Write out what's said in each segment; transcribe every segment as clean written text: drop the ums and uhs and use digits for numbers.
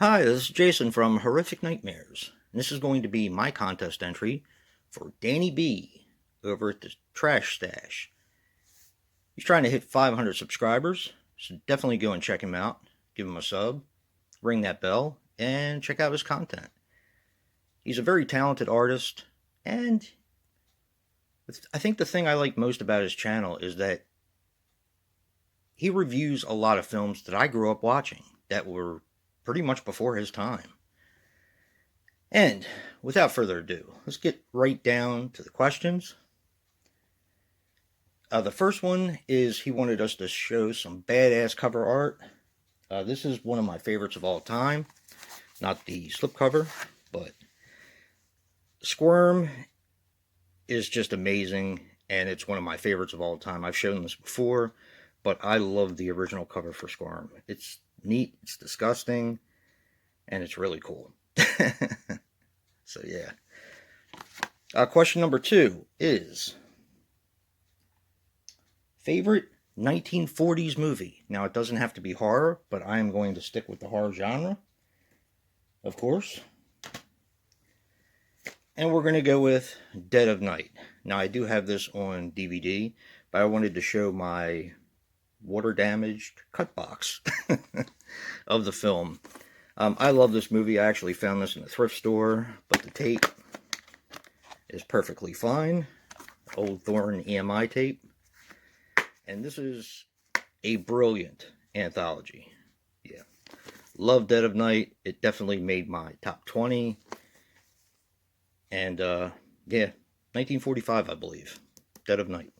Hi, this is Jason from Horrific Nightmares. And this is going to be my contest entry for Danny B over at the Trash Stash. He's trying to hit 500 subscribers, so definitely go and check him out. Give him a sub, ring that bell, and check out his content. He's a very talented artist, and I think the thing I like most about his channel is that he reviews a lot of films that I grew up watching that were pretty much before his time. And without further ado, let's get right down to the questions. The first one is he wanted us to show some badass cover art. This is one of my favorites of all time. Not the slipcover, but Squirm is just amazing, and it's one of my favorites of all time. I've shown this before, but I love the original cover for Squirm. It's neat, it's disgusting, and it's really cool. So yeah. Question number 2 is favorite 1940s movie. Now, it doesn't have to be horror, but I am going to stick with the horror genre, of course. And we're going to go with Dead of Night. Now, I do have this on DVD, but I wanted to show my water-damaged cut box of the film. I love this movie. I actually found this in a thrift store, but the tape is perfectly fine. Old Thorn EMI tape. And this is a brilliant anthology. Yeah. Love Dead of Night. It definitely made my top 20. And, yeah, 1945, I believe. Dead of Night.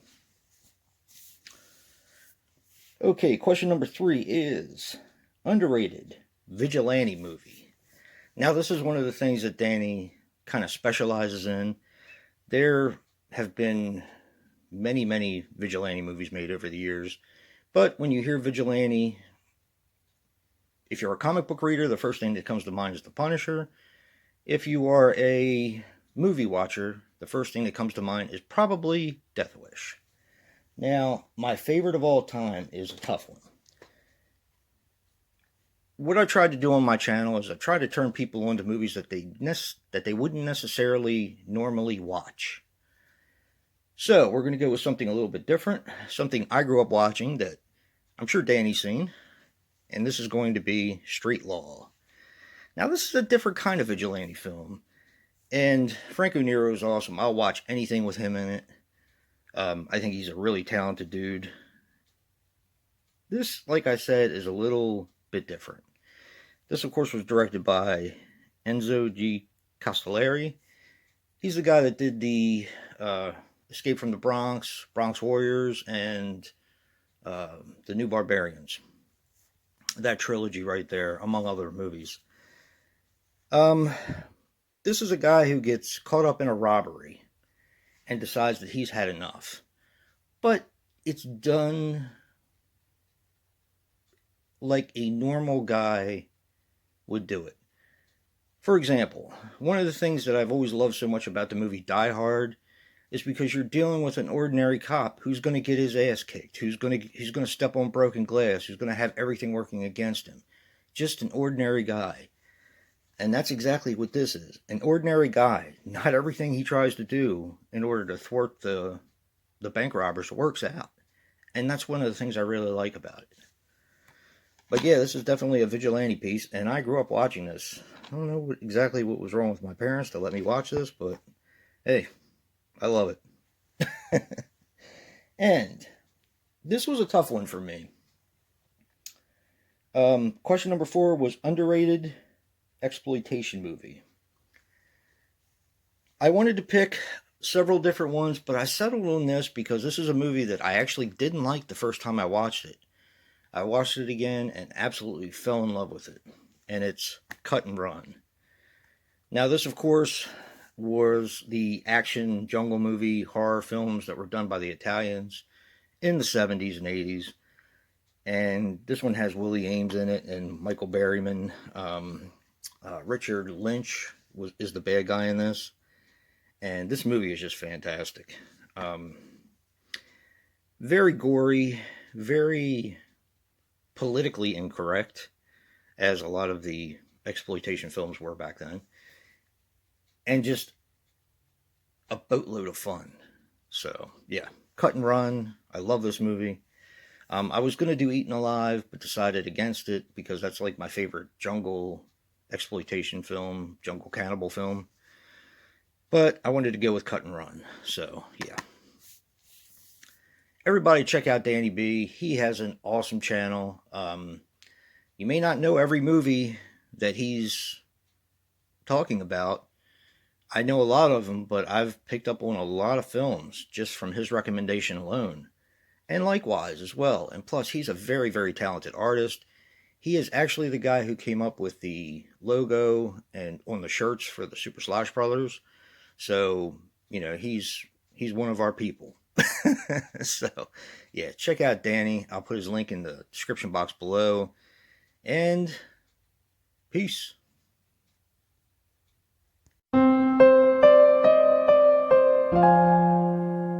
Okay, question number 3 is underrated vigilante movie. Now, this is one of the things that Danny kind of specializes in. There have been many vigilante movies made over the years, but when you hear vigilante, if you're a comic book reader, the first thing that comes to mind is The Punisher. If you are a movie watcher, the first thing that comes to mind is probably Death Wish. Now, my favorite of all time is a tough one. What I tried to do on my channel is I try to turn people on to movies that they wouldn't necessarily normally watch. So we're going to go with something a little bit different, something I grew up watching that I'm sure Danny's seen, and this is going to be Street Law. Now, this is a different kind of vigilante film, and Franco Nero is awesome. I'll watch anything with him in it. I think he's a really talented dude. This, like I said, is a little bit different. This, of course, was directed by Enzo G. Castellari. He's the guy that did the Escape from the Bronx, Bronx Warriors, and The New Barbarians. That trilogy right there, among other movies. This is a guy who gets caught up in a robbery and decides that he's had enough. But it's done like a normal guy would do it. For example, one of the things that I've always loved so much about the movie Die Hard is because you're dealing with an ordinary cop who's going to get his ass kicked, he's going to step on broken glass, who's going to have everything working against him. Just an ordinary guy. And that's exactly what this is. An ordinary guy. Not everything he tries to do in order to thwart the bank robbers works out. And that's one of the things I really like about it. But yeah, this is definitely a vigilante piece, and I grew up watching this. I don't know exactly what was wrong with my parents to let me watch this, but hey, I love it. And this was a tough one for me. Question number 4 was underrated exploitation movie. I wanted to pick several different ones, but I settled on this because this is a movie that I actually didn't like the first time I watched it. I watched it again and absolutely fell in love with it. And it's Cut and Run. Now, this, of course, was the action jungle movie horror films that were done by the Italians in the 70s and 80s. And this one has Willie Ames in it and Michael Berryman. Richard Lynch is the bad guy in this. And this movie is just fantastic. Very gory, very politically incorrect, as a lot of the exploitation films were back then, and just a boatload of fun. So yeah, Cut and Run. I love this movie. I was going to do Eaten Alive, but decided against it because that's like my favorite jungle exploitation film, jungle cannibal film. But I wanted to go with Cut and Run. So yeah. Everybody check out Danny B. He has an awesome channel. You may not know every movie that he's talking about. I know a lot of them, but I've picked up on a lot of films just from his recommendation alone. And likewise as well. And plus, he's a very, very talented artist. He is actually the guy who came up with the logo and on the shirts for the Super Slash Brothers. So, he's one of our people. So, yeah, check out Danny. I'll put his link in the description box below. And peace.